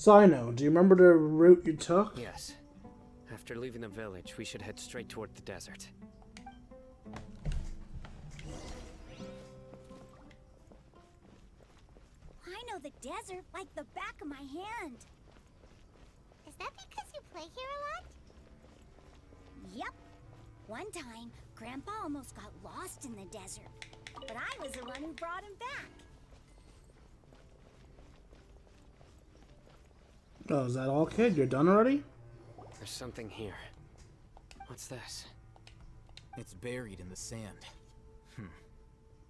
Sino, do you remember the route you took? Yes. After leaving the village, we should head straight toward the desert. I know the desert like the back of my hand. Is that because you play here a lot? Yep. One time, Grandpa almost got lost in the desert, but I was the one who brought him back. Oh, is that all, kid? You're done already? There's something here. What's this? It's buried in the sand.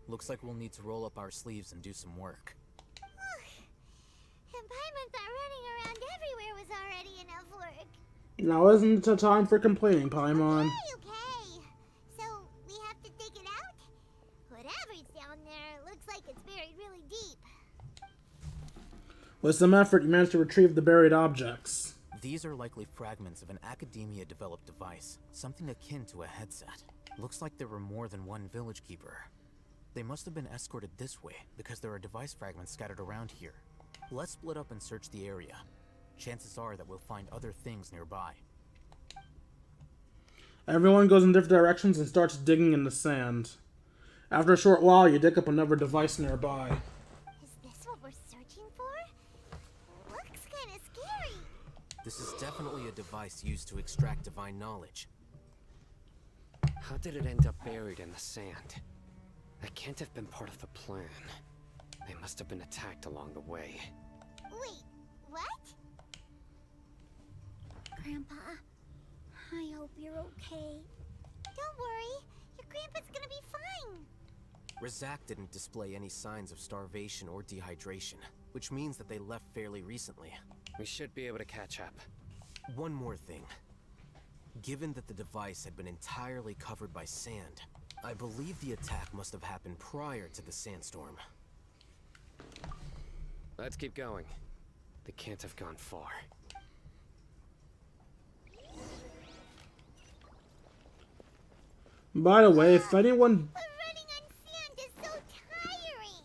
Looks like we'll need to roll up our sleeves and do some work. And Paimon thought running around everywhere was already enough work. Now isn't the time for complaining, Paimon. Okay. So, we have to dig it out? Whatever's down there looks like it's buried really deep. With some effort, you managed to retrieve the buried objects. These are likely fragments of an academia-developed device, something akin to a headset. Looks like there were more than one village keeper. They must have been escorted this way, because there are device fragments scattered around here. Let's split up and search the area. Chances are that we'll find other things nearby. Everyone goes in different directions and starts digging in the sand. After a short while, you dig up another device nearby. Is this what we're searching for? Looks kind of scary. This is definitely a device used to extract divine knowledge. How did it end up buried in the sand? That can't have been part of the plan. They must have been attacked along the way. Wait, what? Grandpa, I hope you're okay. Don't worry, your grandpa's gonna be fine. Razak didn't display any signs of starvation or dehydration, which means that they left fairly recently. We should be able to catch up. One more thing. Given that the device had been entirely covered by sand, I believe the attack must have happened prior to the sandstorm. Let's keep going. They can't have gone far. By the way, if anyone... But running on sand is so tiring.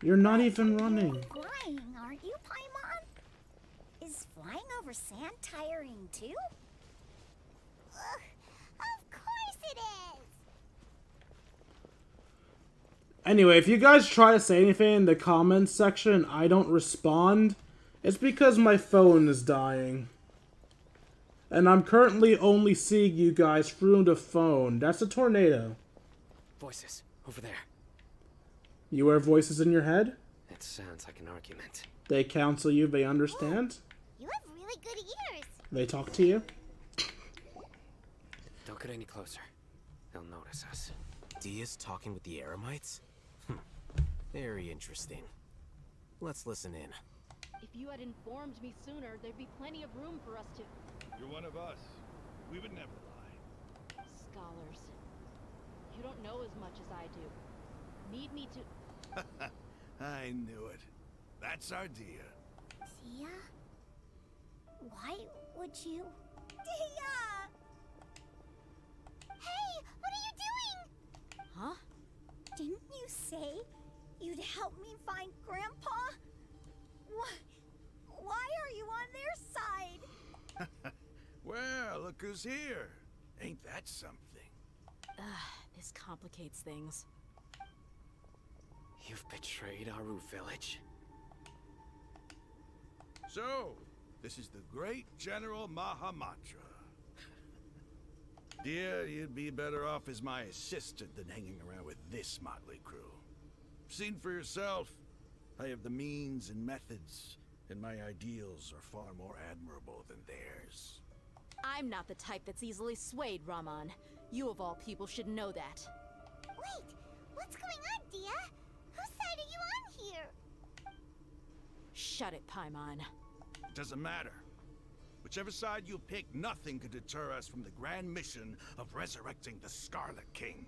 You're not even running. Flying, aren't you, Paimon? Is flying over sand tiring too? Ugh, of course it is. Anyway, if you guys try to say anything in the comments section and I don't respond, it's because my phone is dying. And I'm currently only seeing you guys through the phone. That's a tornado. Voices, over there. You hear voices in your head? It sounds like an argument. They counsel you, they understand? You have really good ears. They talk to you? Don't get any closer. They'll notice us. Dia's talking with the Eremites? Very interesting. Let's listen in. If you had informed me sooner, there'd be plenty of room for us to... You're one of us. We would never lie. Scholars. You don't know as much as I do. Need me to... I knew it. That's our Dia. Tia? Why would you... Tia! Hey, what are you doing? Huh? Didn't you say you'd help me find Grandpa? Why are you on their side? Well, look who's here. Ain't that something? This complicates things. You've betrayed Aru village? So, this is the great General Mahamatra. Dear, you'd be better off as my assistant than hanging around with this motley crew. Seen for yourself. I have the means and methods, and my ideals are far more admirable than theirs. I'm not the type that's easily swayed, Raman. You of all people should know that. Wait, what's going on, Dia? Whose side are you on here? Shut it, Paimon. It doesn't matter. Whichever side you pick, nothing could deter us from the grand mission of resurrecting the Scarlet King.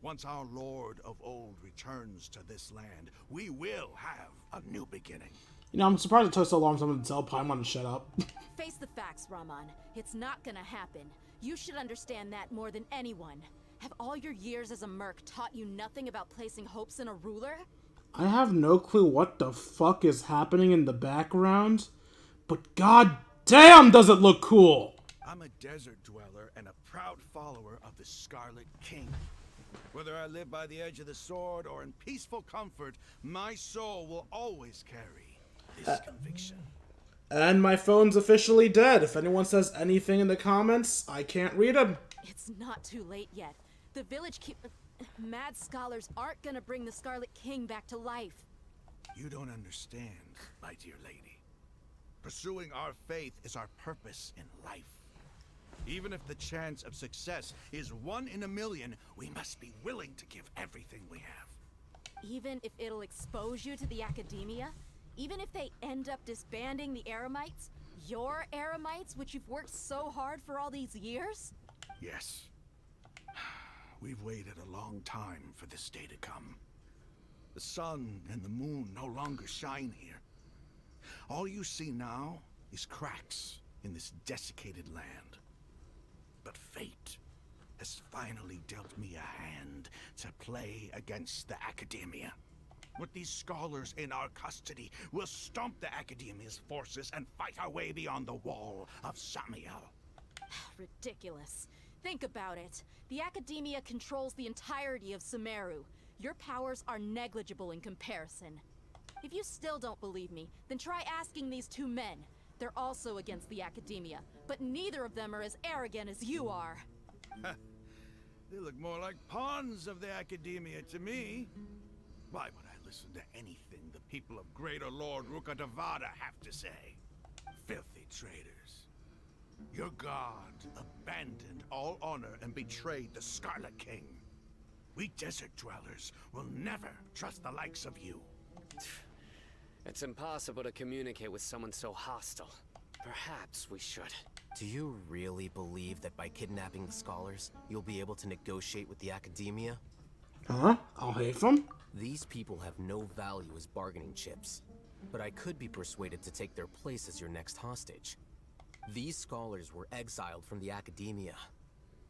Once our Lord of Old returns to this land, we will have a new beginning. You know, I'm surprised it took so long for someone to tell Paimon to shut up. Face the facts, Raman. It's not gonna happen. You should understand that more than anyone. Have all your years as a merc taught you nothing about placing hopes in a ruler? I have no clue what the fuck is happening in the background, but god damn does it look cool! I'm a desert dweller and a proud follower of the Scarlet King. Whether I live by the edge of the sword or in peaceful comfort, my soul will always carry this conviction. And my phone's officially dead. If anyone says anything in the comments, I can't read them. It's not too late yet. The village mad scholars aren't gonna bring the Scarlet King back to life. You don't understand, my dear lady. Pursuing our faith is our purpose in life. Even if the chance of success is 1 in a million, we must be willing to give everything we have. Even if it'll expose you to the academia? Even if they end up disbanding the Eremites? Your Eremites, which you've worked so hard for all these years? Yes. We've waited a long time for this day to come. The sun and the moon no longer shine here. All you see now is cracks in this desiccated land. But fate has finally dealt me a hand to play against the academia. With these scholars in our custody, we'll stomp the academia's forces and fight our way beyond the wall of Sumeru. Ridiculous. Think about it. The academia controls the entirety of Sumeru. Your powers are negligible in comparison. If you still don't believe me, then try asking these 2 men. They're also against the academia, but neither of them are as arrogant as you are. They look more like pawns of the academia to me. Why would I listen to anything the people of Greater Lord Rukkhadevada have to say? Filthy traitors. Your god abandoned all honor and betrayed the Scarlet King. We desert dwellers will never trust the likes of you. It's impossible to communicate with someone so hostile. Perhaps we should. Do you really believe that by kidnapping the scholars, you'll be able to negotiate with the academia? Huh? I'll hate them? These people have no value as bargaining chips, but I could be persuaded to take their place as your next hostage. These scholars were exiled from the academia.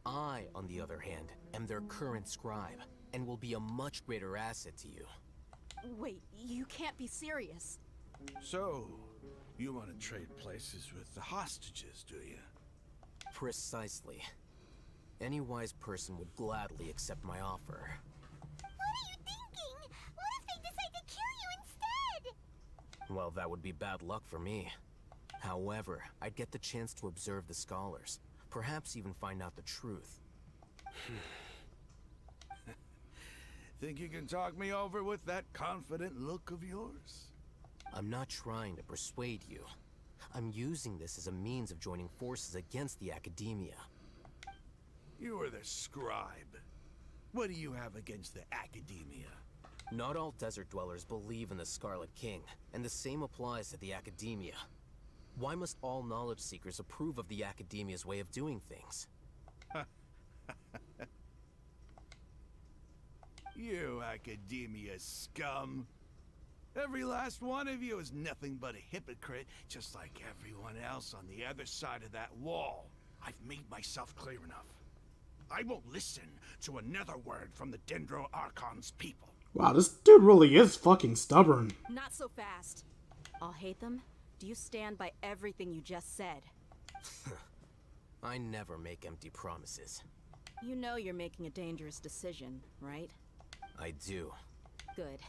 I, on the other hand, am their current scribe, and will be a much greater asset to you. Wait, you can't be serious. So, you want to trade places with the hostages, do you? Precisely. Any wise person would gladly accept my offer. What are you thinking? What if they decide to kill you instead? Well, that would be bad luck for me. However, I'd get the chance to observe the scholars, perhaps even find out the truth. Think you can talk me over with that confident look of yours? I'm not trying to persuade you. I'm using this as a means of joining forces against the academia. You are the scribe. What do you have against the academia? Not all desert dwellers believe in the Scarlet King, and the same applies to the academia. Why must all knowledge seekers approve of the academia's way of doing things? You academia scum. Every last one of you is nothing but a hypocrite, just like everyone else on the other side of that wall. I've made myself clear enough. I won't listen to another word from the Sumeru Archon's people. Wow, this dude really is fucking stubborn. Not so fast. I'll hate them. Do you stand by everything you just said? I never make empty promises. You know you're making a dangerous decision, right? I do. Good.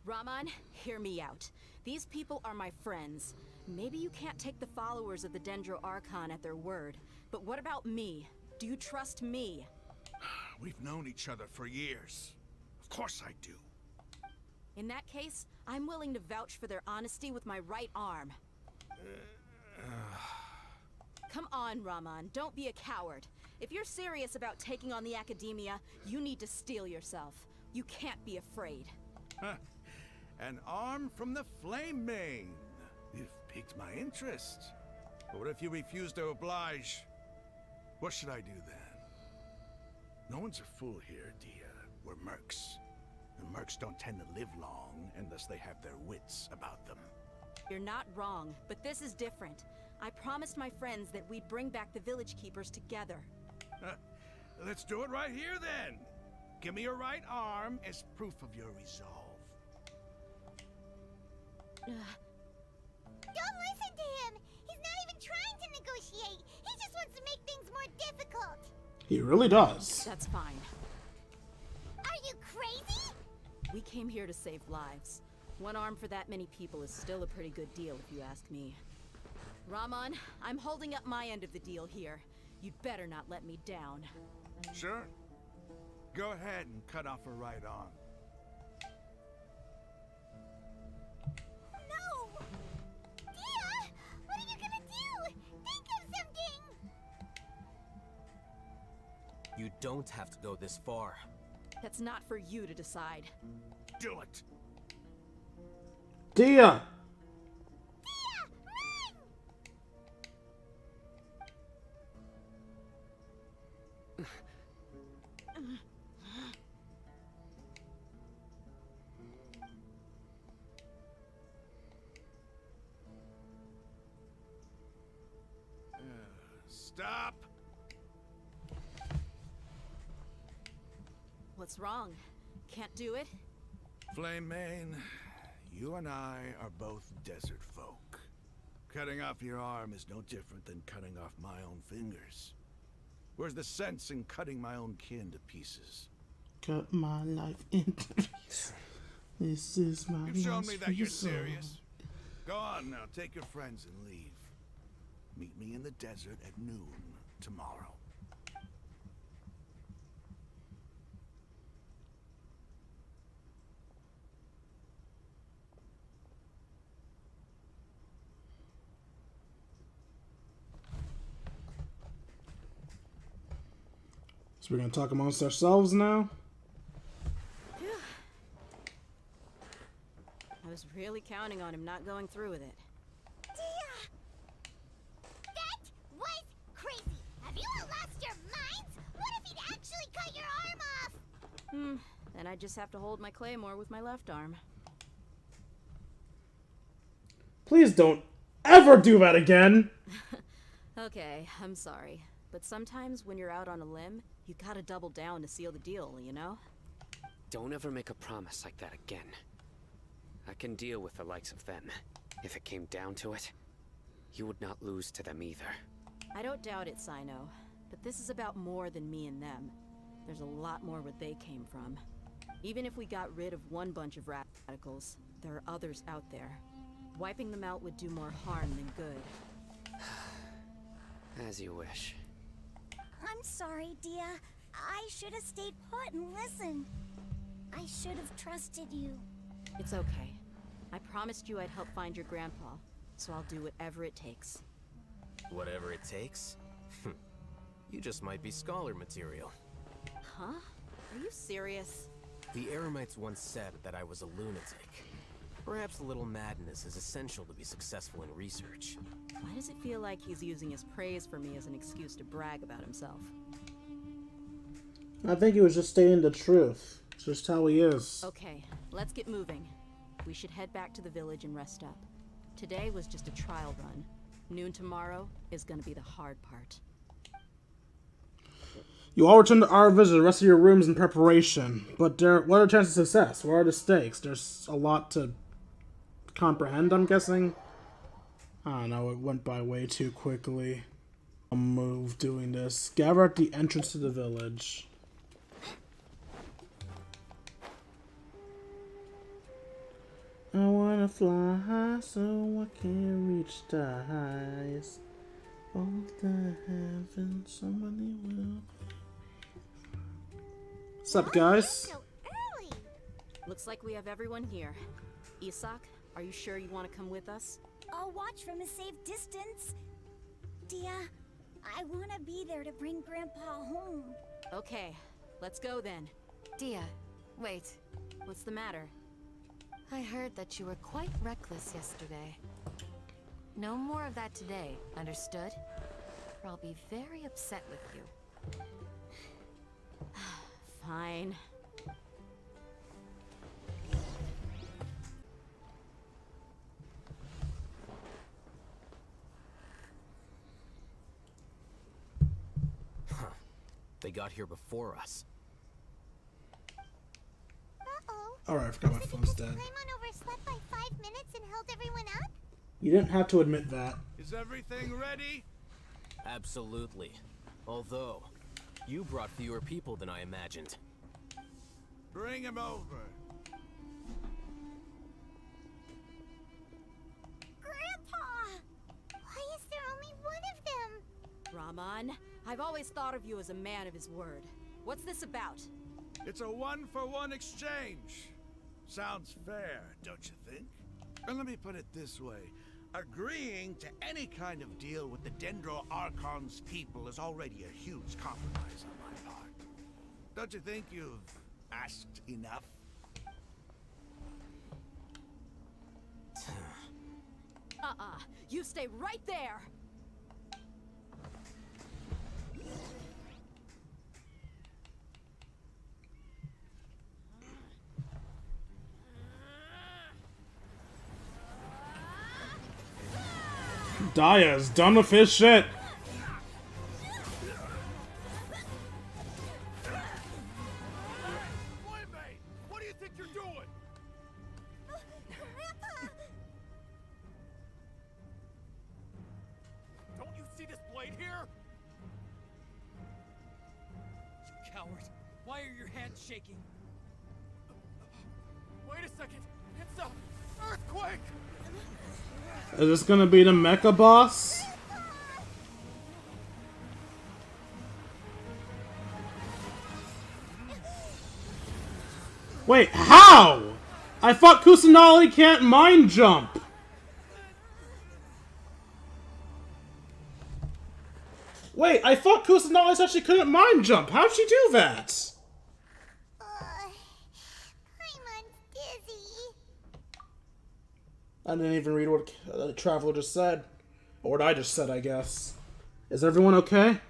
Rahman, hear me out. These people are my friends. Maybe you can't take the followers of the Sumeru Archon at their word, but what about me? Do you trust me? We've known each other for years. Of course I do. In that case, I'm willing to vouch for their honesty with my right arm. Come on, Rahman, don't be a coward. If you're serious about taking on the academia, you need to steel yourself. You can't be afraid. An arm from the Flame Mane. You've piqued my interest. But what if you refuse to oblige? What should I do then? No one's a fool here, daeya. We're mercs. And mercs don't tend to live long unless they have their wits about them. You're not wrong, but this is different. I promised my friends that we'd bring back the village keepers together. Let's do it right here then. Give me your right arm as proof of your resolve. Don't listen to him! He's not even trying to negotiate! He just wants to make things more difficult! He really does. That's fine. Are you crazy? We came here to save lives. One arm for that many people is still a pretty good deal, if you ask me. Rahman, I'm holding up my end of the deal here. You'd better not let me down. Sure. Go ahead and cut off her right arm. No! Daeya! What are you gonna do? Think of something! You don't have to go this far. That's not for you to decide. Do it! Daeya! Daeya! Run! Stop! What's wrong? Can't do it? Flame Mane, you and I are both desert folk. Cutting off your arm is no different than cutting off my own fingers. Where's the sense in cutting my own kin to pieces? Cut my life into pieces. This is my You've shown me that you're last resort. serious. Go on now, take your friends and leave. Meet me in the desert at noon tomorrow. So we're gonna talk amongst ourselves now? I was really counting on him not going through with it. Daeya! That was crazy! Have you all lost your minds? What if he'd actually cut your arm off? Then I just have to hold my claymore with my left arm. Please don't ever do that again! Okay, I'm sorry. But sometimes when you're out on a limb, you gotta double down to seal the deal, you know? Don't ever make a promise like that again. I can deal with the likes of them. If it came down to it, you would not lose to them either. I don't doubt it, Sino. But this is about more than me and them. There's a lot more where they came from. Even if we got rid of one bunch of radicals, there are others out there. Wiping them out would do more harm than good. As you wish. I'm sorry, Daeya. I should have stayed put and listened. I should have trusted you. It's okay. I promised you I'd help find your grandpa, so I'll do whatever it takes. Whatever it takes? You just might be scholar material. Huh? Are you serious? The Eremites once said that I was a lunatic. Perhaps a little madness is essential to be successful in research. Why does it feel like he's using his praise for me as an excuse to brag about himself? I think he was just stating the truth. It's just how he is. Okay, let's get moving. We should head back to the village and rest up. Today was just a trial run. Noon tomorrow is gonna be the hard part. You all return to our visit, the rest of your rooms in preparation. But what are the chances of success? What are the stakes? There's a lot to comprehend, I'm guessing. I don't know, it went by way too quickly. I'll move doing this. Gather at the entrance to the village. I wanna fly high so I can reach the highest of the heavens. Somebody will. What's up, guys? So early! Looks like we have everyone here. Isak, are you sure you want to come with us? I'll watch from a safe distance. Daeya, I want to be there to bring Grandpa home. Okay, let's go then. Daeya, wait. What's the matter? I heard that you were quite reckless yesterday. No more of that today, understood? Or I'll be very upset with you. Fine. They got here before us. Uh-oh. Alright, I forgot my So phone's because dead. Paimon overslept by 5 minutes and held everyone up? You didn't have to admit that. Is everything ready? Absolutely. Although, you brought fewer people than I imagined. Bring him over. Grandpa! Why is there only one of them? Raman, I've always thought of you as a man of his word. What's this about? It's a one-for-one exchange. Sounds fair, don't you think? And let me put it this way. Agreeing to any kind of deal with the Sumeru Archon's people is already a huge compromise on my part. Don't you think you've asked enough? You stay right there! Daeya is done with his shit. Invade! What do you think you're doing? Grandpa! Don't you see this blade here? You coward. Why are your hands shaking? Wait a second. It's a earthquake! Is this gonna be the mecha boss? Wait, how? I thought Kusanali can't mind jump. Wait, I thought Kusanali said she couldn't mind jump. How'd she do that? Paimon's dizzy. I didn't even read what the Traveler just said. Or what I just said, I guess. Is everyone okay?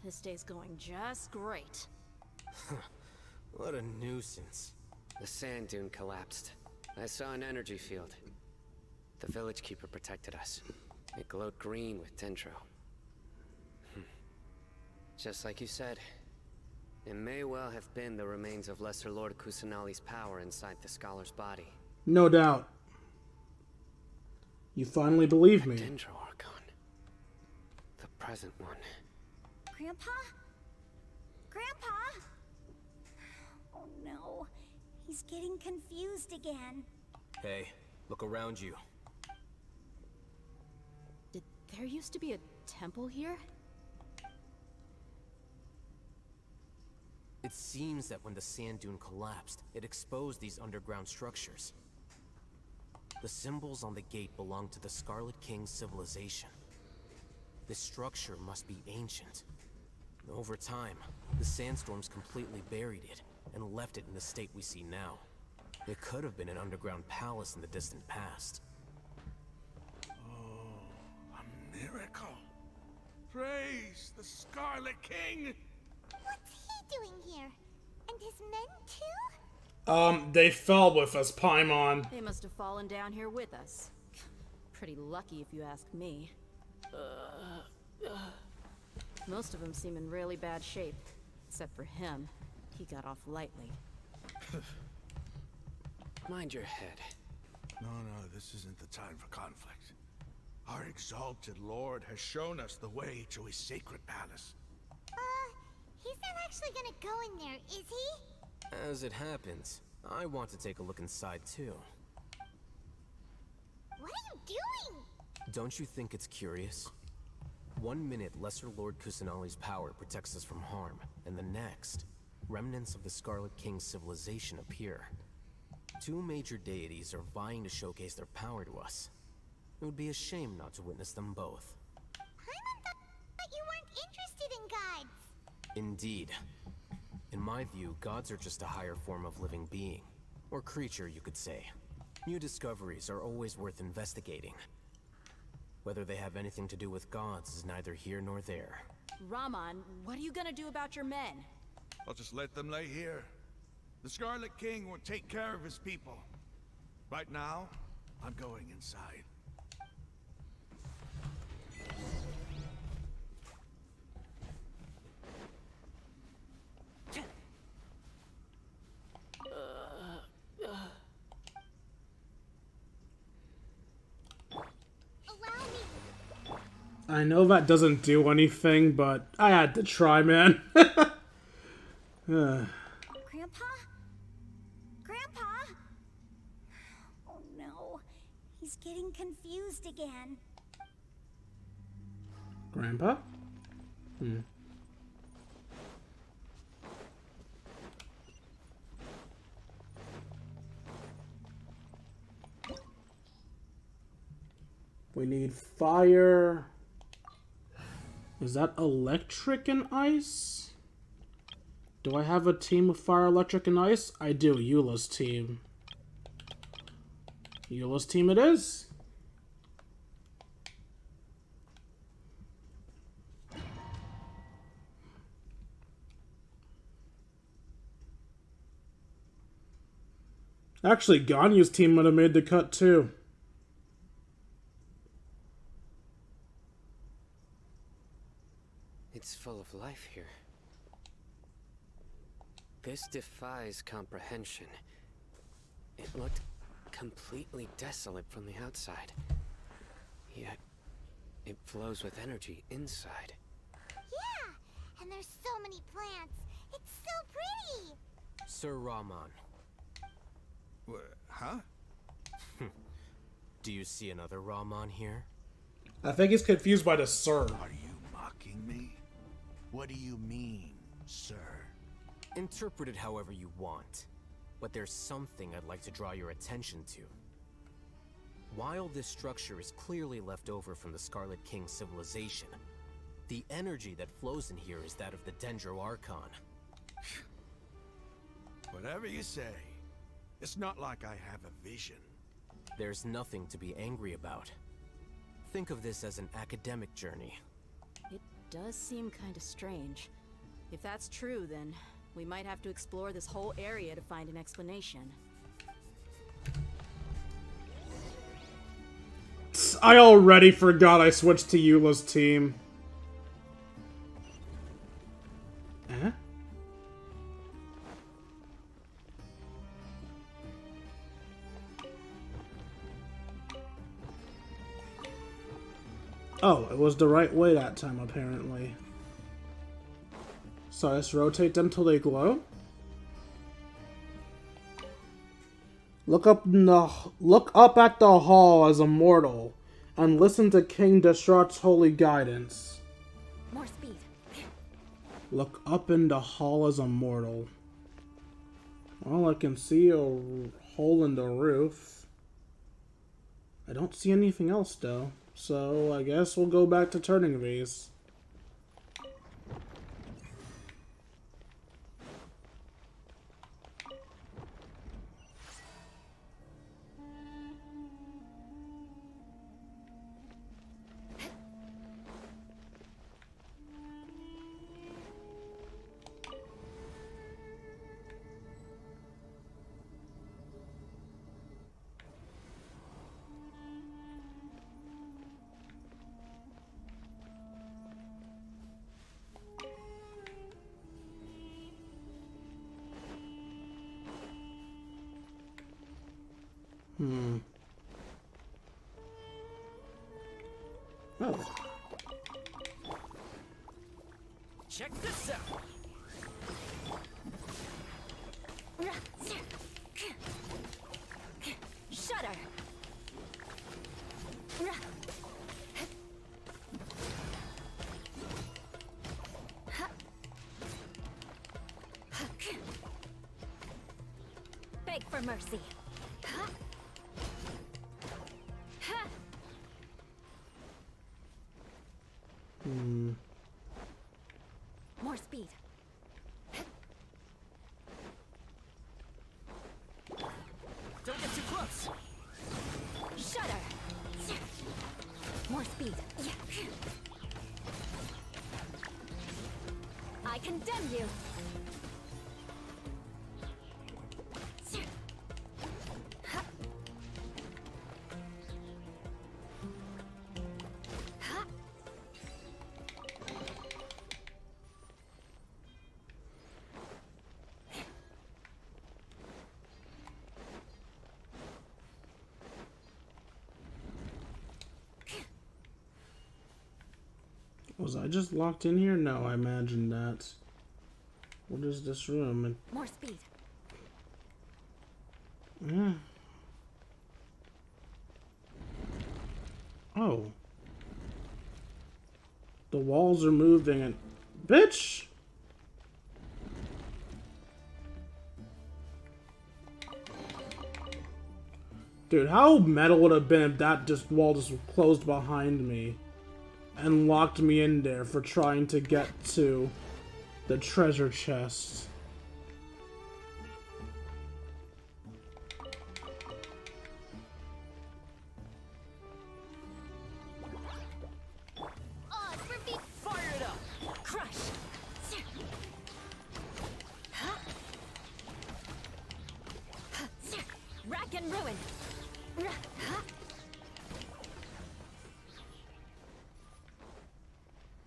This day's going just great. What a nuisance. The sand dune collapsed. I saw an energy field. The village keeper protected us. It glowed green with dendro. Just like you said, it may well have been the remains of Lesser Lord Kusanali's power inside the scholar's body. No doubt. You finally believe me. Dendro Archon. The present one. Grandpa? Grandpa? Oh no. He's getting confused again. Hey, look around you. Did there used to be a temple here? It seems that when the sand dune collapsed, it exposed these underground structures. The symbols on the gate belong to the Scarlet King's civilization. This structure must be ancient. Over time, the sandstorms completely buried it and left it in the state we see now. It could have been an underground palace in the distant past. Oh, a miracle. Praise the Scarlet King! What's he doing here? And his men too? They fell with us, Paimon. They must have fallen down here with us. Pretty lucky if you ask me. Most of them seem in really bad shape. Except for him. He got off lightly. Mind your head. No, this isn't the time for conflict. Our exalted lord has shown us the way to his sacred palace. He's not actually gonna go in there, is he? As it happens, I want to take a look inside too. What are you doing? Don't you think it's curious? 1 minute, Lesser Lord Kusanali's power protects us from harm, and the next, remnants of the Scarlet King's civilization appear. Two major deities are vying to showcase their power to us. It would be a shame not to witness them both. Paimon thought you weren't interested in gods. Indeed. In my view, gods are just a higher form of living being. Or creature, you could say. New discoveries are always worth investigating. Whether they have anything to do with gods is neither here nor there. Raman, what are you gonna do about your men? I'll just let them lay here. The Scarlet King will take care of his people. Right now, I'm going inside. I know that doesn't do anything, but I had to try, man. Grandpa? Grandpa? Oh no. He's getting confused again. Grandpa? We need fire. Is that electric and ice? Do I have a team of fire, electric, and ice? I do. Eula's team. Eula's team it is. Actually, Ganyu's team would have made the cut too. It's full of life here. This defies comprehension. It looked completely desolate from the outside. Yet, it flows with energy inside. Yeah, and there's so many plants. It's so pretty. Sir Rahman, Huh? do you see another Rahman here? I think he's confused by the sir. Are you mocking me? What do you mean, sir? Interpret it however you want, but there's something I'd like to draw your attention to. While this structure is clearly left over from the Scarlet King civilization, the energy that flows in here is that of the Sumeru Archon. Whatever you say. It's not like I have a vision. There's nothing to be angry about. Think of this as an academic journey. It does seem kind of strange. If that's true, then we might have to explore this whole area to find an explanation. I already forgot I switched to Eula's team. Eh? Oh, it was the right way that time, apparently. So let's rotate them till they glow. Look up at the hall as a mortal, and listen to King Deshrat's holy guidance. More speed. Look up in the hall as a mortal. Well, I can see a hole in the roof. I don't see anything else, though. So, I guess we'll go back to turning these. Oh. Check this out! Shudder! Beg for mercy. More speed. Don't get too close! Shudder. More speed. I condemn you. Was I just locked in here? No, I imagined that. What is this room? More speed. Yeah. Oh. The walls are moving and... Bitch! Dude, how metal would it have been if that wall just closed behind me and locked me in there for trying to get to the treasure chest?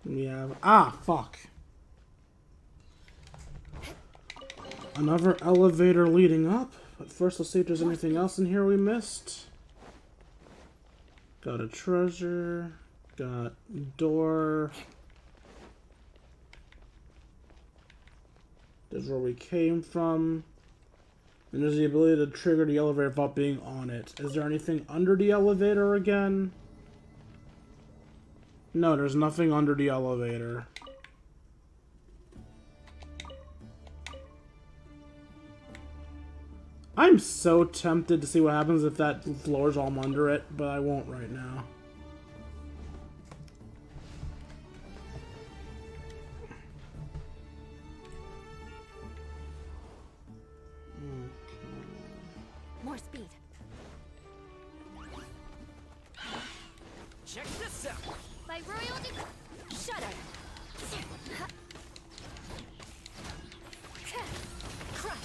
We have... Ah, fuck. Another elevator leading up. But first, let's see if there's anything else in here we missed. Got a treasure. Got door. There's where we came from. And there's the ability to trigger the elevator without being on it. Is there anything under the elevator again? No, there's nothing under the elevator. I'm so tempted to see what happens if that floor's all under it, but I won't right now. More speed. Check this out. By royal Shudder. Crush.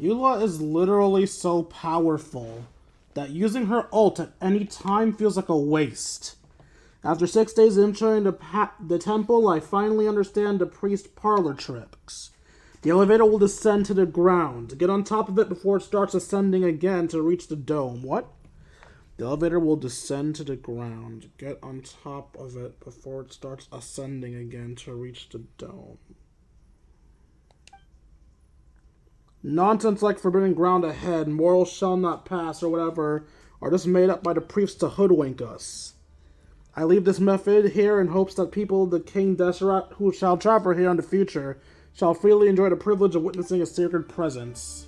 Eula is literally so powerful that using her ult at any time feels like a waste. After 6 days entering the temple, I finally understand the priest parlor tricks. The elevator will descend to the ground. Get on top of it before it starts ascending again to reach the dome. What? The elevator will descend to the ground. Get on top of it before it starts ascending again to reach the dome. Nonsense like forbidden ground ahead, mortals shall not pass, or whatever, are just made up by the priests to hoodwink us. I leave this method here in hopes that people of the King Deasert who shall travel here in the future shall freely enjoy the privilege of witnessing a sacred presence.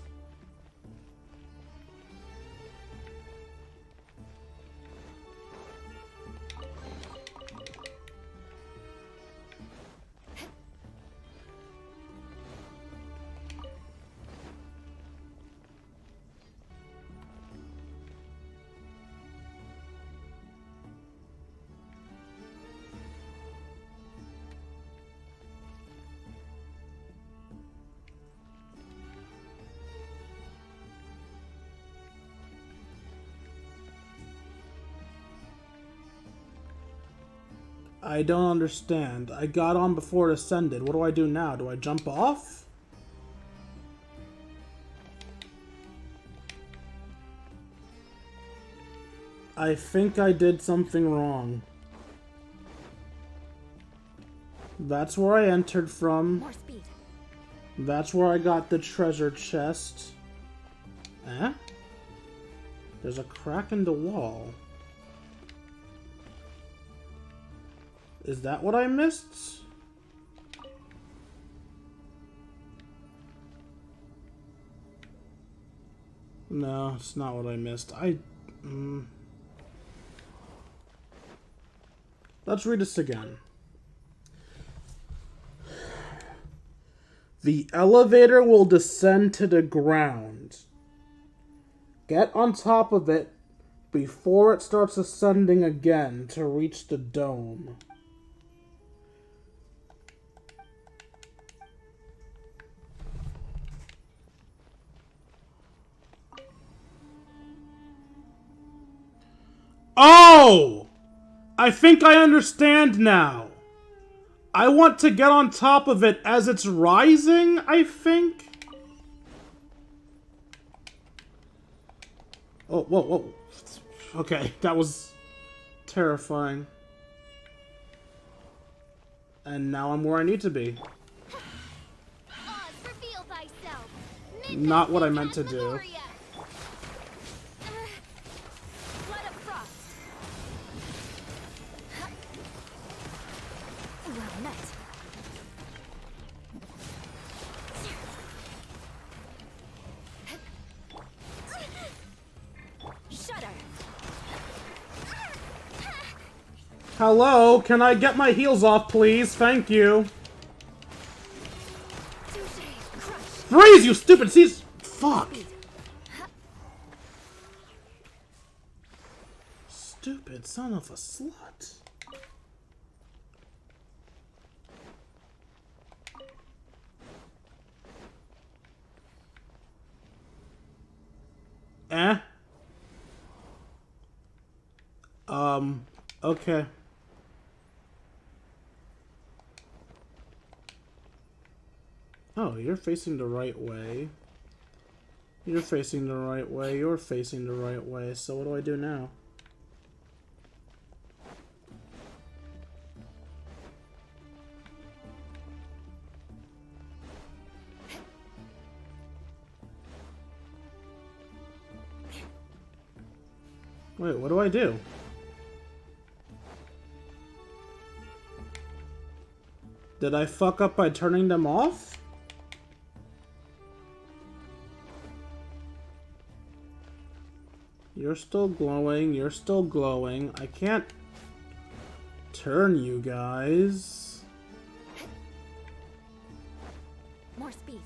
I don't understand. I got on before it ascended. What do I do now? Do I jump off? I think I did something wrong. That's where I entered from. More speed. That's where I got the treasure chest. Eh? There's a crack in the wall. Is that what I missed? No, it's not what I missed. Let's read this again. The elevator will descend to the ground. Get on top of it before it starts ascending again to reach the dome. Oh! I think I understand now. I want to get on top of it as it's rising, I think? Oh, whoa, whoa. Okay, that was terrifying. And now I'm where I need to be. Oz, reveal thyself. Not what I meant to do. Flood of frost. Well met. Shudder. Hello, can I get my heels off, please? Thank you. Freeze, you stupid seas! Fuck! Stupid son of a slut. Eh? Okay. Oh, you're facing the right way. You're facing the right way. You're facing the right way. So what do I do now? Wait, what do I do? Did I fuck up by turning them off? You're still glowing. You're still glowing. I can't turn you guys. More speed.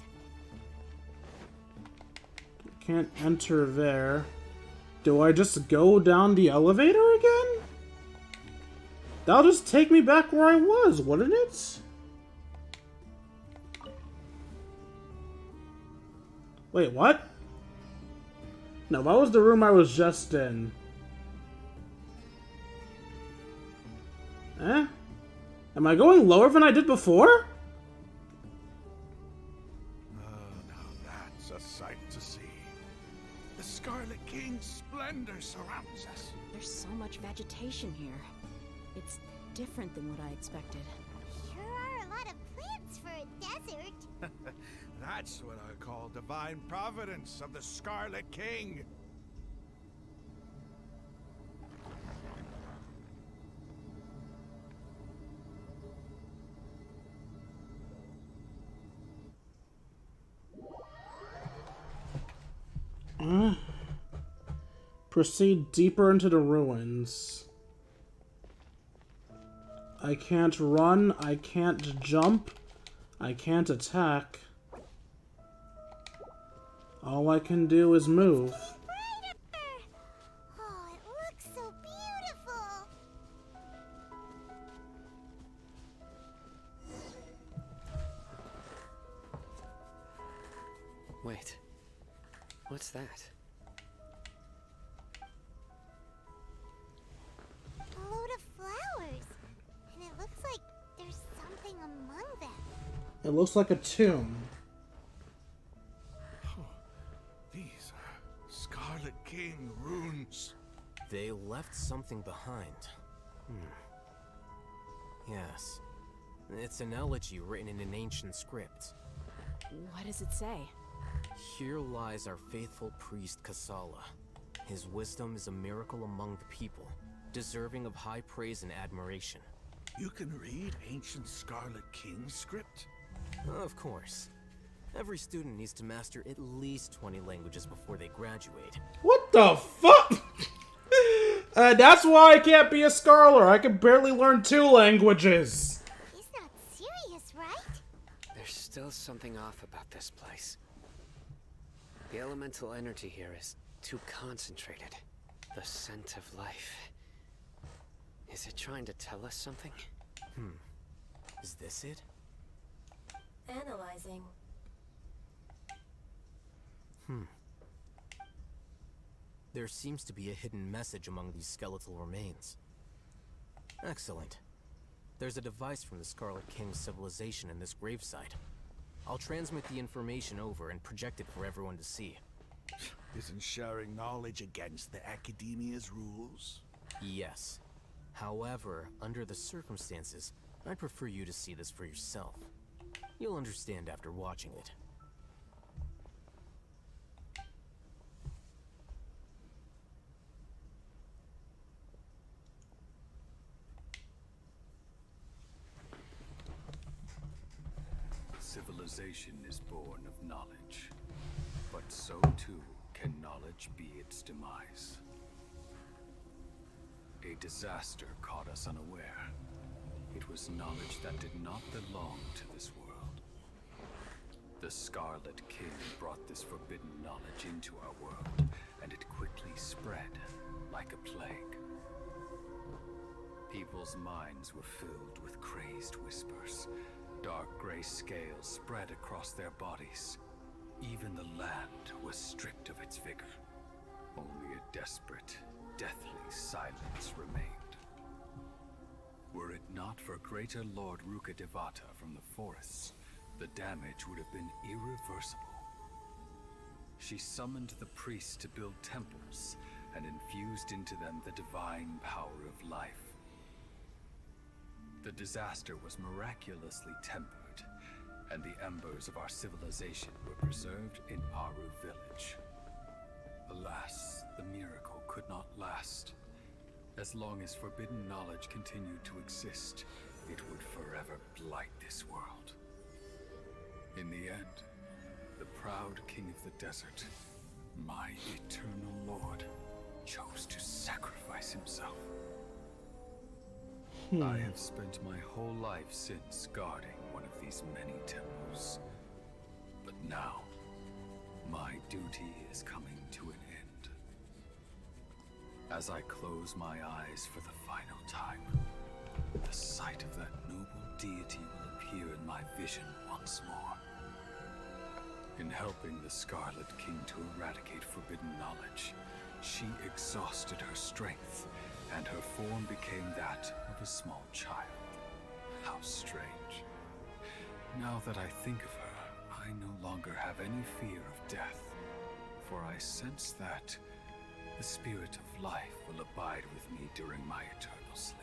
Can't enter there. Do I just go down the elevator again? That'll just take me back where I was, wouldn't it? Wait, what? No, that was the room I was just in. Eh? Am I going lower than I did before? Now that's a sight to see. The Scarlet King's splendor surrounds us. There's so much vegetation here. It's different than what I expected. Sure are a lot of plants for a desert. That's what I call divine providence of the Scarlet King. Proceed deeper into the ruins. I can't run, I can't jump, I can't attack. All I can do is move. Oh, it looks so beautiful. Wait. What's that? A load of flowers. And it looks like there's something among them. It looks like a tomb. These are Scarlet King runes. They left something behind. Yes. It's an elegy written in an ancient script. What does it say? Here lies our faithful priest Kasala. His wisdom is a miracle among the people, deserving of high praise and admiration. You can read ancient Scarlet King script? Of course. Every student needs to master at least 20 languages before they graduate. What the fuck? That's why I can't be a scholar. I can barely learn 2 languages. He's not serious, right? There's still something off about this place. The elemental energy here is too concentrated. The scent of life. Is it trying to tell us something? Is this it? Analyzing. There seems to be a hidden message among these skeletal remains. Excellent. There's a device from the Scarlet King's civilization in this gravesite. I'll transmit the information over and project it for everyone to see. Isn't sharing knowledge against the Academia's rules? Yes. However, under the circumstances, I'd prefer you to see this for yourself. You'll understand after watching it. Civilization is born of knowledge, but so too can knowledge be its demise. A disaster caught us unaware. It was knowledge that did not belong to this world. The Scarlet King brought this forbidden knowledge into our world, and it quickly spread like a plague. People's minds were filled with crazed whispers. Dark gray scales spread across their bodies. Even the land was stripped of its vigor. Only a desperate, deathly silence remained. Were it not for Greater Lord Rukkhadevata from the forests, the damage would have been irreversible. She summoned the priests to build temples and infused into them the divine power of life. The disaster was miraculously tempered, and the embers of our civilization were preserved in Aru village. Alas, the miracle could not last. As long as forbidden knowledge continued to exist, it would forever blight this world. In the end, the proud king of the desert, my eternal lord, chose to sacrifice himself. I have spent my whole life since guarding one of these many temples. But now, my duty is coming to an end. As I close my eyes for the final time, the sight of that noble deity will appear in my vision once more. In helping the Scarlet King to eradicate forbidden knowledge, she exhausted her strength, and her form became that of a small child. How strange. Now that I think of her, I no longer have any fear of death, for I sense that the spirit of life will abide with me during my eternal sleep.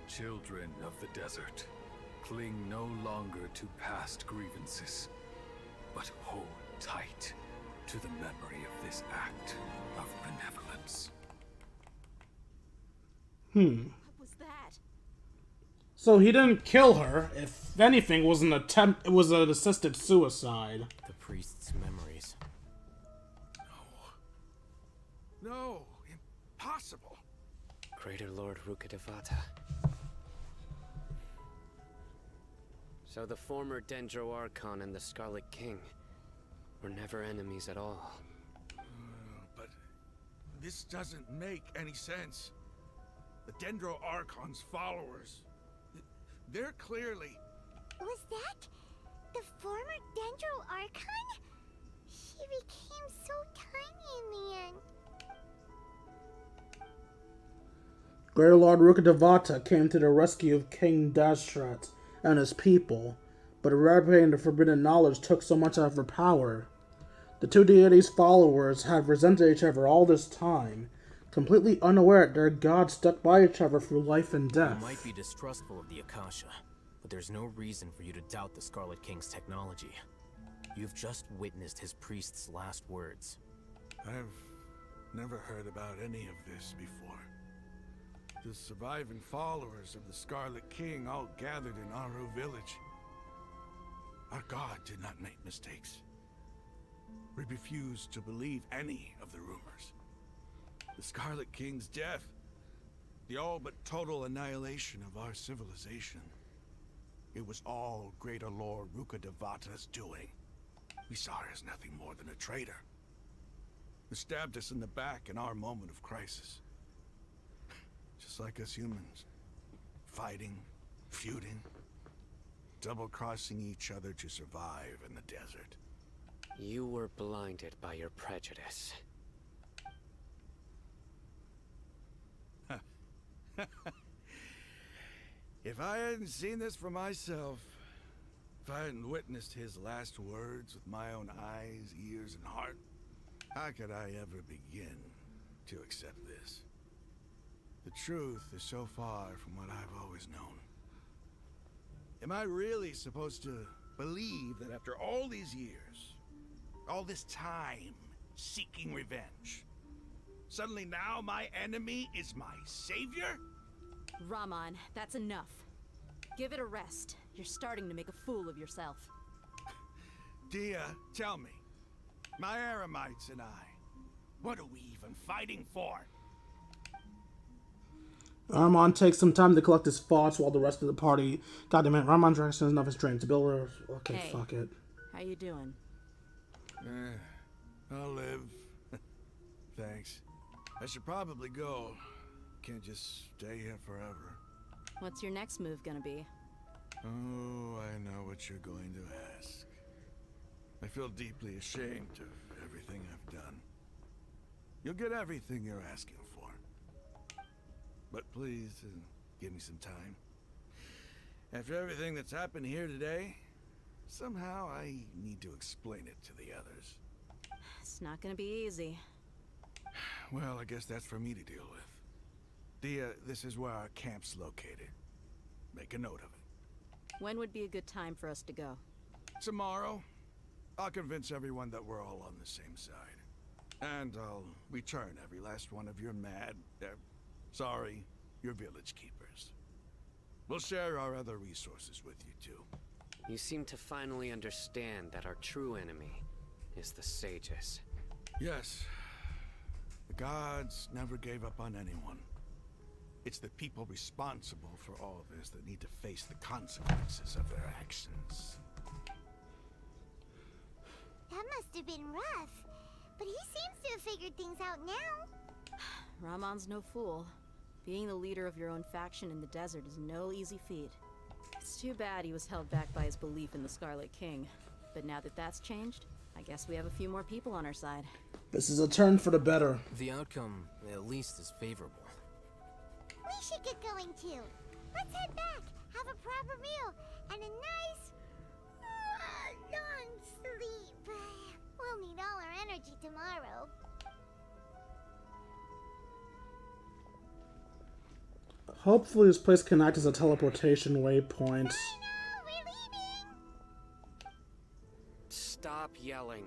Children of the desert, cling no longer to past grievances, but hold tight to the memory of this act of benevolence. What was that? So he didn't kill her. If anything, it was an attempt. It was an assisted suicide. The priest's memories. No, impossible. Greater Lord Rukkhadevata. So the former Sumeru Archon and the Scarlet King were never enemies at all. But this doesn't make any sense. The Dendro Archon's followers, they're clearly... Was that the former Dendro Archon? She became so tiny in the end. Greater Lord Rukkhadevata came to the rescue of King Dashrat and his people, but eradicating the forbidden knowledge took so much out of her power. The two deities' followers have resented each other all this time, completely unaware that their gods stuck by each other through life and death. You might be distrustful of the Akasha, but there's no reason for you to doubt the Scarlet King's technology. You've just witnessed his priest's last words. I've never heard about any of this before. The surviving followers of the Scarlet King all gathered in Aru village. Our god did not make mistakes. We refused to believe any of the rumors. The Scarlet King's death, the all but total annihilation of our civilization. It was all Greater Lord Rukkhadevata's doing. We saw her as nothing more than a traitor, who stabbed us in the back in our moment of crisis. Just like us humans. Fighting, feuding, double-crossing each other to survive in the desert. You were blinded by your prejudice. If I hadn't seen this for myself, if I hadn't witnessed his last words with my own eyes, ears, and heart, how could I ever begin to accept this? The truth is so far from what I've always known. Am I really supposed to believe that after all these years, all this time seeking revenge, suddenly now my enemy is my savior? Rahman, that's enough. Give it a rest. You're starting to make a fool of yourself. Daeya, tell me, my Eremites and I, what are we even fighting for? Rahman takes some time to collect his thoughts while the rest of the party... God damn it, Rahman's reaction is enough his train to build. Okay, Hey. fuck it. How you doing? I'll live. Thanks. I should probably go. Can't just stay here forever. What's your next move gonna be? Oh, I know what you're going to ask. I feel deeply ashamed of everything I've done. You'll get everything you're asking for. But please, give me some time. After everything that's happened here today, somehow I need to explain it to the others. It's not gonna be easy. Well, I guess that's for me to deal with. Daeya, this is where our camp's located. Make a note of it. When would be a good time for us to go? Tomorrow, I'll convince everyone that we're all on the same side. And I'll return every last one of your your village keepers. We'll share our other resources with you too. You seem to finally understand that our true enemy is the sages. Yes. The gods never gave up on anyone. It's the people responsible for all this that need to face the consequences of their actions. That must have been rough. But he seems to have figured things out now. Rahman's no fool. Being the leader of your own faction in the desert is no easy feat. It's too bad he was held back by his belief in the Scarlet King. But now that that's changed, I guess we have a few more people on our side. This is a turn for the better. The outcome, at least, is favorable. We should get going too. Let's head back, have a proper meal, and a nice, long sleep. We'll need all our energy tomorrow. Hopefully this place can act as a teleportation waypoint. No, we're leaving! Stop yelling.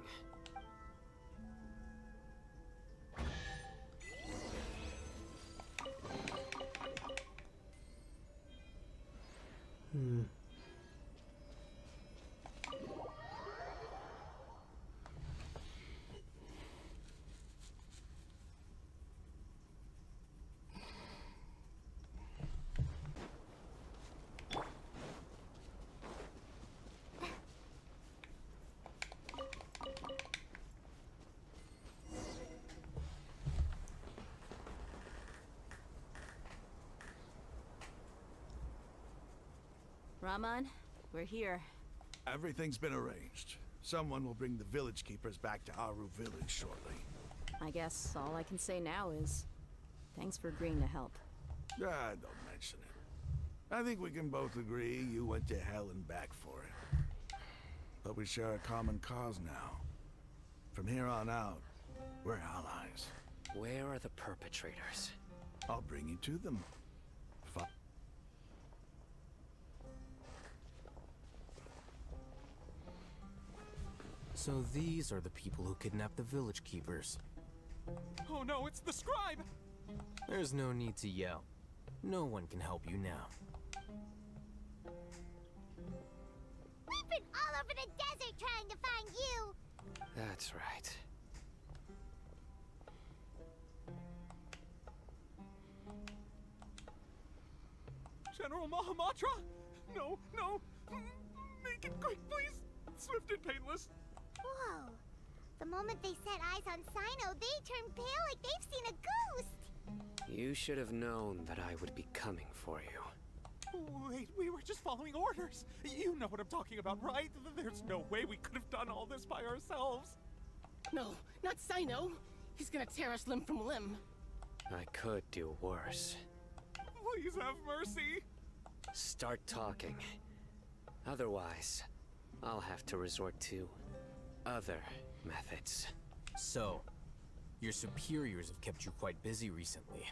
Rahman, we're here. Everything's been arranged. Someone will bring the village keepers back to Aru village shortly. I guess all I can say now is thanks for agreeing to help. Ah, don't mention it. I think we can both agree you went to hell and back for it. But we share a common cause now. From here on out, we're allies. Where are the perpetrators? I'll bring you to them. So these are the people who kidnapped the village keepers. Oh no, it's the scribe! There's no need to yell. No one can help you now. We've been all over the desert trying to find you! That's right. General Mahamatra? No, no! Make it quick, please! Swift and painless! Whoa. The moment they set eyes on Sino, they turned pale like they've seen a ghost! You should have known that I would be coming for you. Wait, we were just following orders. You know what I'm talking about, right? There's no way we could have done all this by ourselves. No, not Sino. He's gonna tear us limb from limb. I could do worse. Please have mercy. Start talking. Otherwise, I'll have to resort to other methods. So, your superiors have kept you quite busy recently.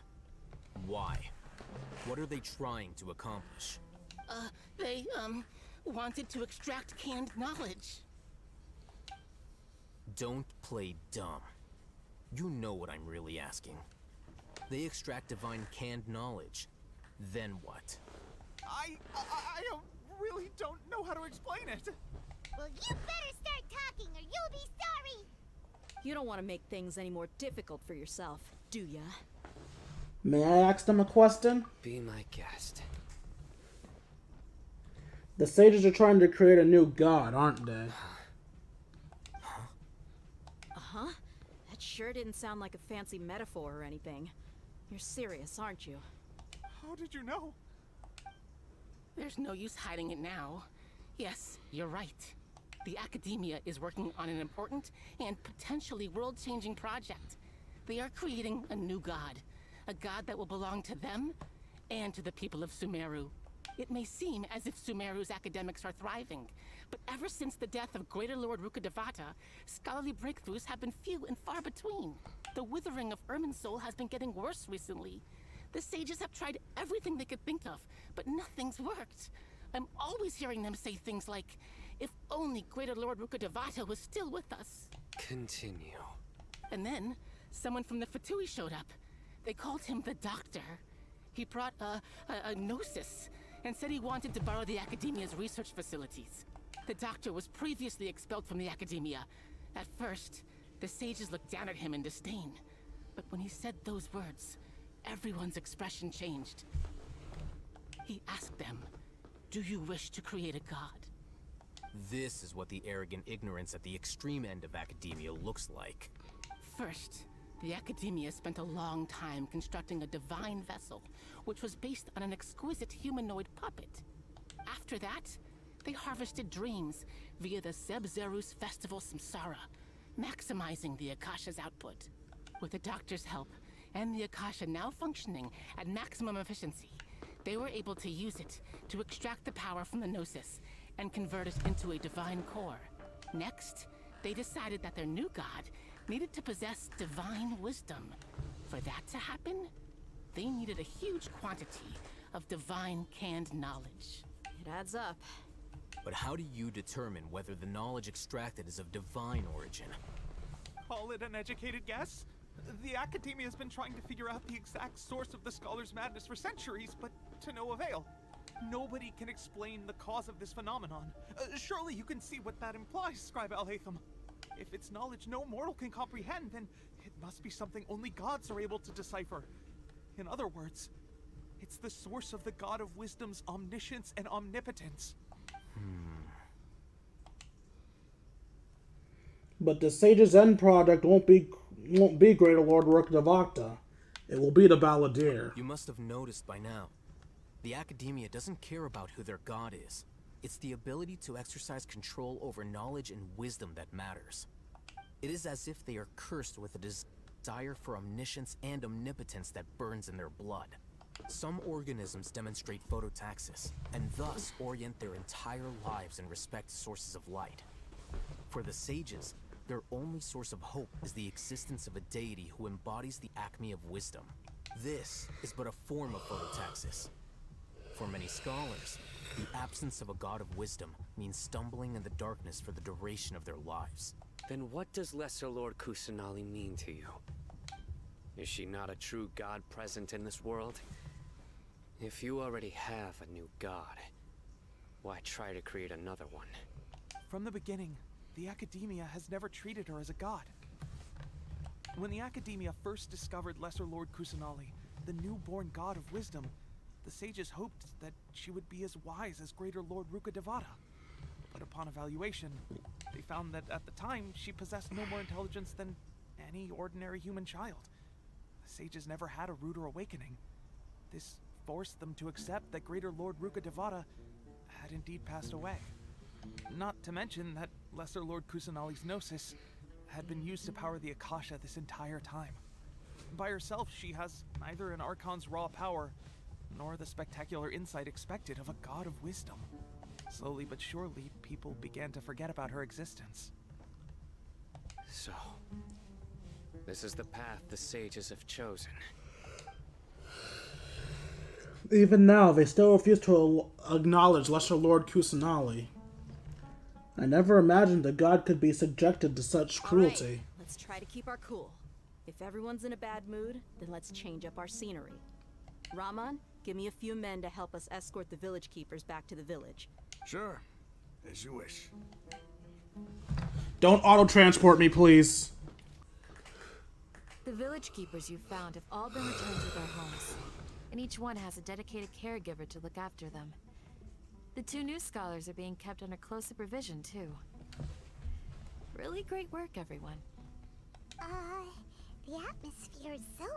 Why? What are they trying to accomplish? They, wanted to extract canned knowledge. Don't play dumb. You know what I'm really asking. They extract divine canned knowledge. Then what? I really don't know how to explain it. Well, you better start talking or you'll be sorry! You don't want to make things any more difficult for yourself, do ya? May I ask them a question? Be my guest. The sages are trying to create a new god, aren't they? Uh-huh. That sure didn't sound like a fancy metaphor or anything. You're serious, aren't you? How did you know? There's no use hiding it now. Yes, you're right. The Academia is working on an important and potentially world-changing project. They are creating a new god. A god that will belong to them and to the people of Sumeru. It may seem as if Sumeru's academics are thriving, but ever since the death of Greater Lord Rukkhadevata, scholarly breakthroughs have been few and far between. The withering of Irminsul has been getting worse recently. The sages have tried everything they could think of, but nothing's worked. I'm always hearing them say things like, if only Greater Lord Rukkhadevata was still with us. Continue. And then, someone from the Fatui showed up. They called him the Doctor. He brought a gnosis, and said he wanted to borrow the Academia's research facilities. The Doctor was previously expelled from the Academia. At first, the sages looked down at him in disdain. But when he said those words, everyone's expression changed. He asked them, do you wish to create a god? This is what the arrogant ignorance at the extreme end of academia looks like. First, the Academia spent a long time constructing a divine vessel, which was based on an exquisite humanoid puppet. After that, they harvested dreams via the Zeb-Zerus Festival Samsara, maximizing the Akasha's output. With the Doctor's help, and the Akasha now functioning at maximum efficiency, they were able to use it to extract the power from the Gnosis and convert it into a divine core. Next, they decided that their new god needed to possess divine wisdom. For that to happen, they needed a huge quantity of divine canned knowledge. It adds up. But how do you determine whether the knowledge extracted is of divine origin? Call it an educated guess? The Academia has been trying to figure out the exact source of the Scholar's madness for centuries, but to no avail. Nobody can explain the cause of this phenomenon. Surely you can see what that implies, Scribe Al-Haytham. If it's knowledge no mortal can comprehend, then it must be something only gods are able to decipher. In other words, it's the source of the God of Wisdom's omniscience and omnipotence. But the sage's end product won't be Greater Lord Rukkhadevata. It will be the Balladeer. You must have noticed by now. The Academia doesn't care about who their god is. It's the ability to exercise control over knowledge and wisdom that matters. It is as if they are cursed with a desire for omniscience and omnipotence that burns in their blood. Some organisms demonstrate phototaxis, and thus orient their entire lives in respect to sources of light. For the sages, their only source of hope is the existence of a deity who embodies the acme of wisdom. This is but a form of phototaxis. For many scholars, the absence of a god of wisdom means stumbling in the darkness for the duration of their lives. Then what does Lesser Lord Kusanali mean to you? Is she not a true god present in this world? If you already have a new god, why try to create another one? From the beginning, the Academia has never treated her as a god. When the Academia first discovered Lesser Lord Kusanali, the newborn god of wisdom, the sages hoped that she would be as wise as Greater Lord Rukkhadevata. But upon evaluation, they found that at the time she possessed no more intelligence than any ordinary human child. The sages never had a ruder awakening. This forced them to accept that Greater Lord Rukkhadevata had indeed passed away. Not to mention that Lesser Lord Kusanali's Gnosis had been used to power the Akasha this entire time. By herself, she has neither an Archon's raw power nor the spectacular insight expected of a god of wisdom. Slowly but surely, people began to forget about her existence. So, this is the path the sages have chosen. Even now, they still refuse to acknowledge Lesser Lord Kusanali. I never imagined a god could be subjected to such cruelty. All right, let's try to keep our cool. If everyone's in a bad mood, then let's change up our scenery. Raman, give me a few men to help us escort the village keepers back to the village. Sure, as you wish. Don't auto-transport me, please. The village keepers you found have all been returned to their homes, and each one has a dedicated caregiver to look after them. The 2 new scholars are being kept under close supervision, too. Really great work, everyone. The atmosphere is so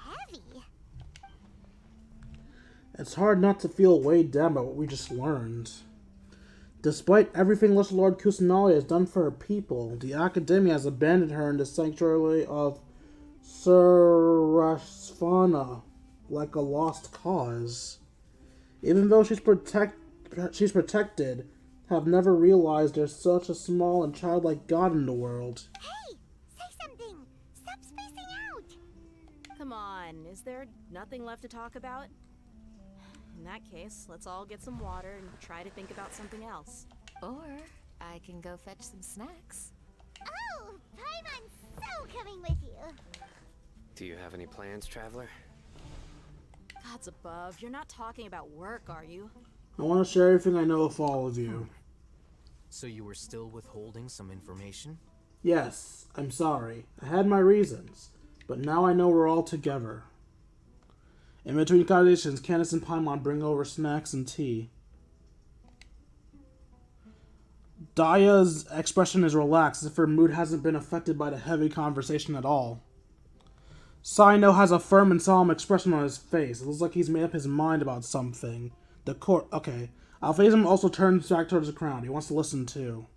heavy. It's hard not to feel weighed down by what we just learned. Despite everything Lesser Lord Kusanali has done for her people, the Academia has abandoned her in the sanctuary of Sarasvana like a lost cause. Even though she's protected, have never realized there's such a small and childlike god in the world. Hey! Say something! Stop spacing out! Come on, is there nothing left to talk about? In that case, let's all get some water and try to think about something else. Or I can go fetch some snacks. Oh! Paimon's so coming with you! Do you have any plans, traveler? Gods above, you're not talking about work, are you? I want to share everything I know of all of you. So you were still withholding some information? Yes, I'm sorry. I had my reasons, but now I know we're all together. In between conversations, Candace and Paimon bring over snacks and tea. Daeya's expression is relaxed, as if her mood hasn't been affected by the heavy conversation at all. Sino has a firm and solemn expression on his face. It looks like he's made up his mind about something. The court... Okay. Alphazim also turns back towards the crowd. He wants to listen too.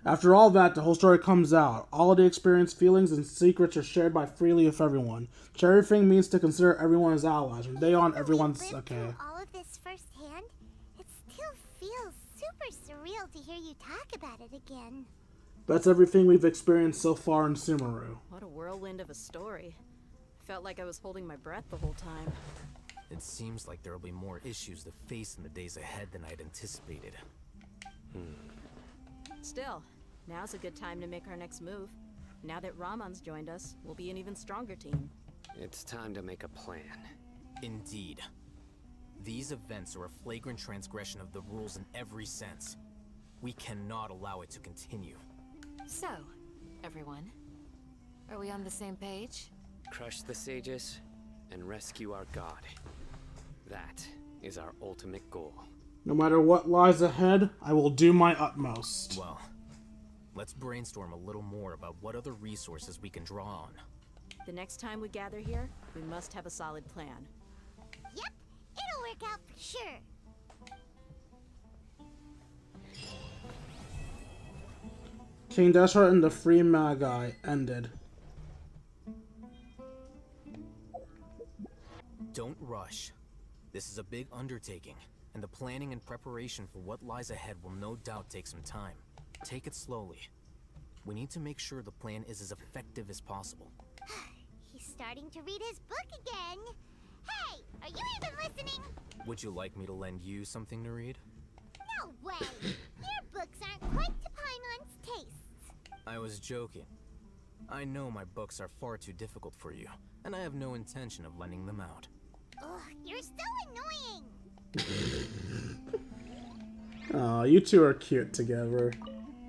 After all that, the whole story comes out. All of the experience, feelings, and secrets are shared by freely with everyone. Cherryfing means to consider everyone as allies. From day on, everyone's... Okay. All of this firsthand, it still feels super surreal to hear you talk about it again. That's everything we've experienced so far in Sumeru. What a whirlwind of a story. Felt like I was holding my breath the whole time. It seems like there will be more issues to face in the days ahead than I'd anticipated. Still, now's a good time to make our next move. Now that Raman's joined us, we'll be an even stronger team. It's time to make a plan. Indeed. These events are a flagrant transgression of the rules in every sense. We cannot allow it to continue. So, everyone, are we on the same page? Crush the sages and rescue our god. That is our ultimate goal. No matter what lies ahead, I will do my utmost. Well, let's brainstorm a little more about what other resources we can draw on. The next time we gather here, we must have a solid plan. Yep, it'll work out for sure. King Desert and the Free Magi ended. Don't rush. This is a big undertaking, and the planning and preparation for what lies ahead will no doubt take some time. Take it slowly. We need to make sure the plan is as effective as possible. He's starting to read his book again. Hey, are you even listening? Would you like me to lend you something to read? No way! Your books aren't quite to Paimon's tastes. I was joking. I know my books are far too difficult for you, and I have no intention of lending them out. Ugh, you're so annoying! Aw, you two are cute together.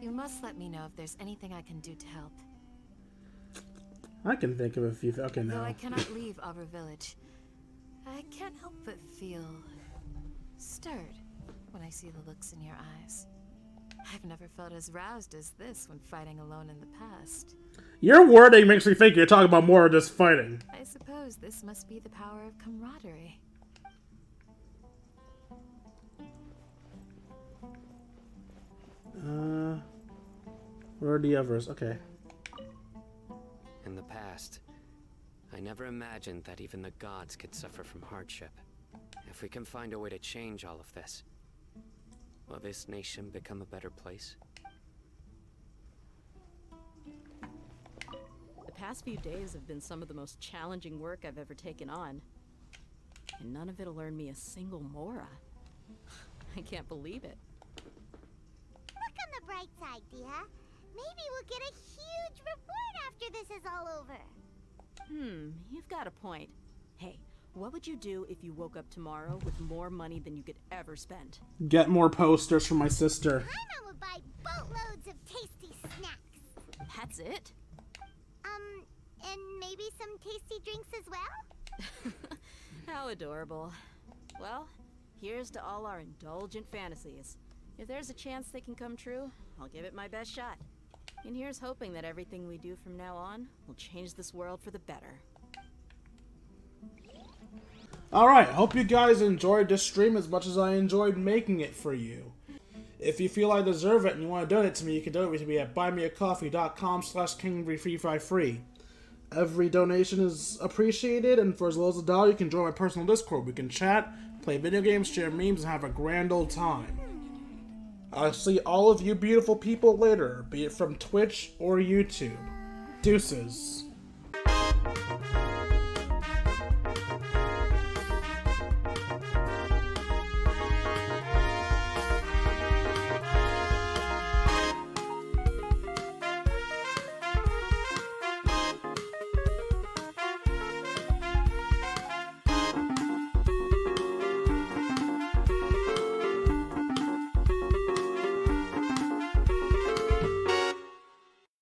You must let me know if there's anything I can do to help. I can think of a few... Okay, Though no. I cannot leave our village, I can't help but feel stirred when I see the looks in your eyes. I've never felt as roused as this when fighting alone in the past. Your wording makes me think you're talking about more of just fighting. I suppose this must be the power of camaraderie. Where are the others? Okay. In the past, I never imagined that even the gods could suffer from hardship. If we can find a way to change all of this, will this nation become a better place? The past few days have been some of the most challenging work I've ever taken on. And none of it'll earn me a single mora. I can't believe it. Look on the bright side, Daeya. Maybe we'll get a huge reward after this is all over. You've got a point. Hey, what would you do if you woke up tomorrow with more money than you could ever spend? Get more posters for my sister. Paimon would buy boatloads of tasty snacks. That's it? And maybe some tasty drinks as well? How adorable. Well, here's to all our indulgent fantasies. If there's a chance they can come true, I'll give it my best shot. And here's hoping that everything we do from now on will change this world for the better. Alright, hope you guys enjoyed this stream as much as I enjoyed making it for you. If you feel I deserve it and you want to donate to me, you can donate to me at buymeacoffee.com/khaenri'ah. Every donation is appreciated, and for as low as $1, you can join my personal Discord. We can chat, play video games, share memes, and have a grand old time. I'll see all of you beautiful people later, be it from Twitch or YouTube. Deuces.